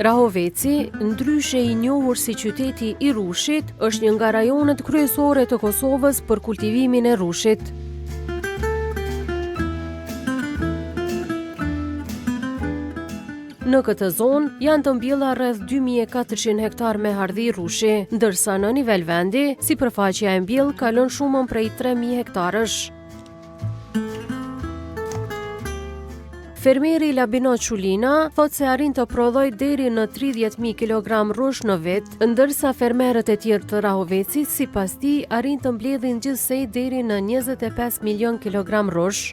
Rahoveci, ndryshe i njohur si qyteti i rushit, është një nga rajonet kryesore të Kosovës për kultivimin e rushit. Në këtë zonë janë të mbjella rreth 2400 hektar me hardhi rushi, ndërsa në nivel vendi, sipërfaqja e mbjellë kalon shumën prej 3000 hektarësh. Fermeri Labino Çulina thot se arrin të prodhojë deri në 30.000 kg rush në vit, ndërsa fermerët e tjerë të Rahovecit sipas tij arrin të mbledhin gjithsej deri në 25 milion kilogram rush.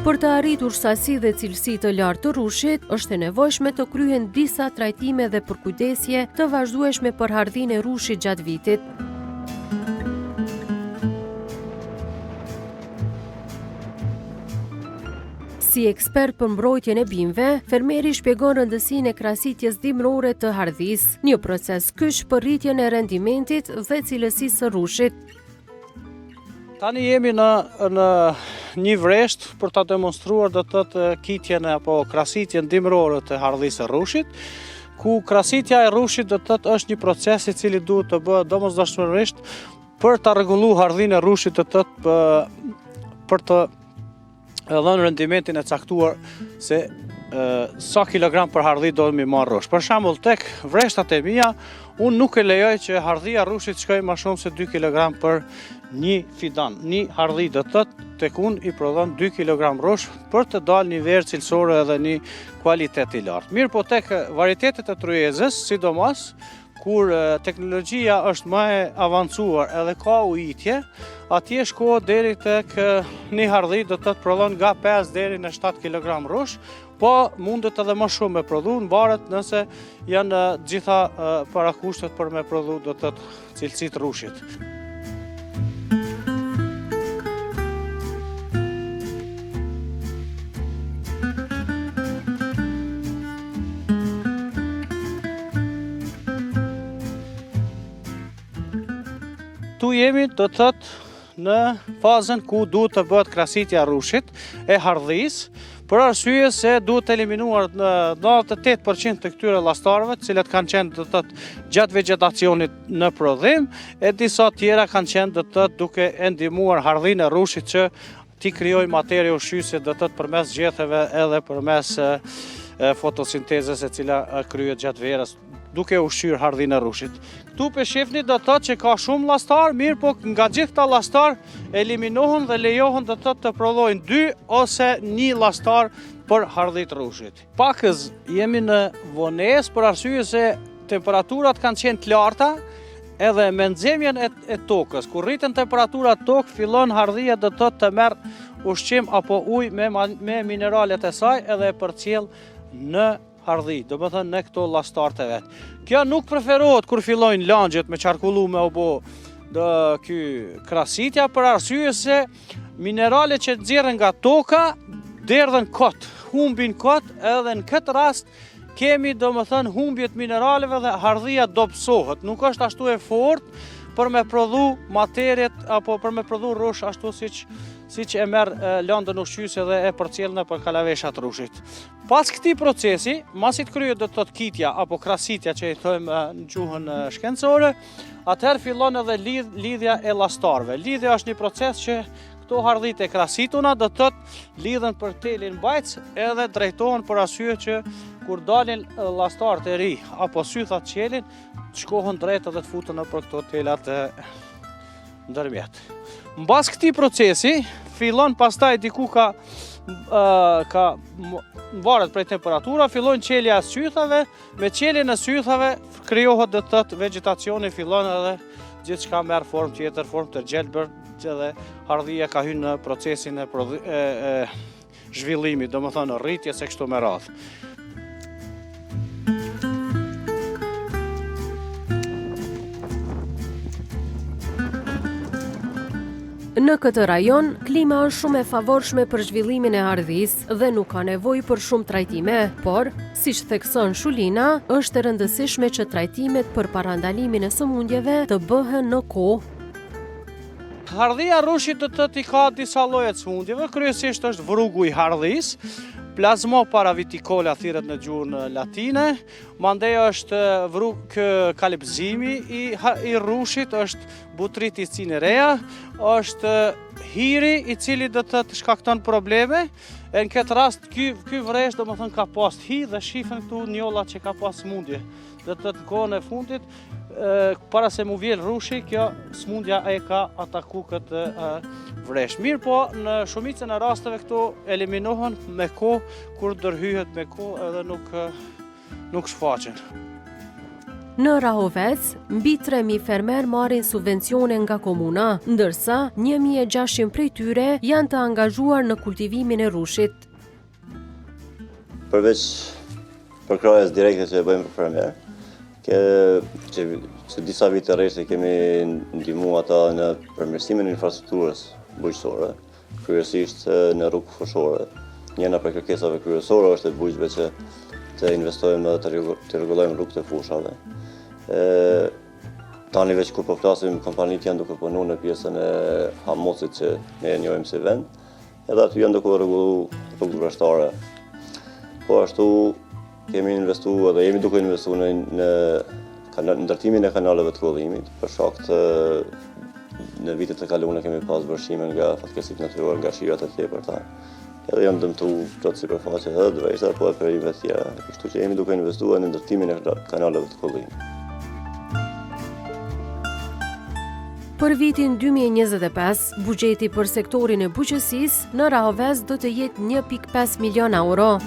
Për të arritur sasi dhe cilësi të lartë të rushit, është e nevojshme të kryhen disa trajtime dhe përkujdesje të vazhdueshme për hardhinë e rushit gjatë vitit. Si ekspert për mbrojtjen e bimëve, fermeri shpjegon rëndësinë e krahasitjes dimrore të hardhisë, një proces kyç për rritjen e rendimentit dhe cilësisë së rushit. Tani jemi në një vresht për ta demonstruar do të thotë kitjen apo krahasitjen dimrore të hardhisë së rushit, ku krahasitja e rushit do të thotë është një proces i cili duhet të bëhet domosdoshmërisht për ta rregulluar hardhinë e rushit, do të thotë për të dhënë rendimentin e caktuar se sa kilogram për hardhi do mi marrë rush. Për shembull, tek vreshtat e mia, unë nuk e lejoj që hardhia rushit shkojë më shumë se 2 kg për një fidan. Një hardhi do të thotë tek unë i prodhon 2 kg rush për të dalë një verë cilësore edhe një kualitet i lartë. Mirë po tek varietetet e tryezës, sidomos kur teknologjia është më e avancuar edhe ka ujitje, atje shkohet deri tek një hardhi do të thotë prodhon nga 5 deri në 7 kg rush, po mundet edhe më shumë me prodhu, mbaret nëse janë gjitha parakushtet për me prodhu do të thotë cilësitë rushit. Tu jemi do të thotë në fazën ku duhet të bëhet krahasitja e rushit e hardhisë, për arsye se duhet të eliminuar në 98% të këtyre llastarëve, të cilat kanë qenë do të thotë gjatë vegjetacionit në prodhim, e disa tjera kanë qenë do të thotë duke e ndihmuar hardhinë e rushit që ti krijojë materie ushqyese do të thotë përmes gjetheve edhe përmes fotosintezës e cila kryhet gjatë verës, duke ushqyer hardhinë e rushit. Këtu pe shefni do të thotë që ka shumë llastar, mirë po nga gjithë këta llastar eliminohen dhe lejohen do të thotë të prodhojnë 2 ose 1 llastar për hardhitë rushit. Pakës jemi në vonesë për arsye se temperaturat kanë qenë të larta, edhe me nxemjen e tokës, kur rriten temperaturat tokë, fillon hardhia do të thotë të merr ushqim apo ujë me mineralet e saj edhe e përcjell në hardhi, do të thënë në këto llastarët e vet. Kjo nuk preferohet kur fillojnë langjet me qarkullu me u bë ky krahasitja për arsye se mineralet që nxjerren nga toka derdhen kot, humbin kot, edhe në këtë rast kemi domethënë humbje të mineraleve dhe hardhia dobësohet. Nuk është ashtu e fortë për me prodhu materiet apo për me prodhu rush ashtu siç e merr lëndën ushqyese dhe e përcjell nëpër kalaveshat rushit. Pas këtij procesi, masi të kryhet do të thotë kitja apo krahasitja që i thojmë në gjuhën shkencore, atëherë fillon edhe lidhja e llastarëve. Lidhja është një proces që këto hardhit e krahasituna do të thotë lidhen për telin mbajtës edhe drejtohen për arsye që kur dalin llastarët e ri apo sythat qelin, shkohen drejt edhe të futen nëpër këto telat e ndërmjet. Mbas këtij procesi fillon pastaj diku ka varet prej temperatura, fillojnë qelja e sythave, me qeljen e sythave krijohet do të thotë vegjetacioni, fillon edhe gjithçka merr formë tjetër, formë të gjelbër, edhe hardhia ka hyrë në procesin e zhvillimit, domethënë rritjes e kështu me radhë. Në këtë rajon, klima është shumë e favorshme për zhvillimin e hardhisë dhe nuk ka nevojë për shumë trajtime, por, siç thekson Çulina, është e rëndësishme që trajtimet për parandalimin e sëmundjeve të bëhen në kohë. Hardhia rushit do të thotë ka disa lloje të sëmundjeve, kryesisht është vrugu i hardhisë, plazmo paravitikola thirret në gjuhën latine, mandej është vruk kalipzimi i rrushit, është butrit i cinerea, është hiri i cili do të shkakton probleme. E në këtë rast, ky vresh do më thënë ka pas hi dhe shifën këtu njolla që ka pas smundje. Dhe të kohën e fundit, para se mu vjell rrushi, kjo smundja e ka ataku këtë vresh. Mirë po, në shumicën e rasteve këto eliminohen me kohë, kur dërhyhet me kohë edhe nuk shfaqen. Në Rahovec, mbi 3.000 fermer marrin subvencione nga komuna, ndërsa 1.600 prej tyre janë të angazhuar në kultivimin e rrushit. Përveç përkrajes direkte që e bëjmë për fermer, që disa vite rreshtë kemi ndihmu ata në përmirësimin e infrastrukturës bujqësore, kryesisht në rrugë fushore. Njëna prej kërkesave kryesore është e bujqëve që të investojmë dhe të rregullojmë rrugët e fushave. Tani veç kur po flasim, kompanitë janë duke punu në pjesën e Hamocit që ne e njohim si vend, edhe aty janë duke rregullu rrugët vreshtare. Po ashtu kemi investu edhe jemi duke investu në ndërtimin e kanaleve të kollimit, për shkak të në vitet e kaluara kemi pas vërshime nga fatkeqësitë natyrore, nga shirat e tepërta. Edhe janë dëmtu plot sipërfaqe edhe dvejta, po edhe perimet e tjera. Kështu që jemi duke investuar në ndërtimin e kanaleve të kollimit. Për vitin 2025, buxheti për sektorin e bujqësisë në Rahovec do të jetë 1.5 milion euro.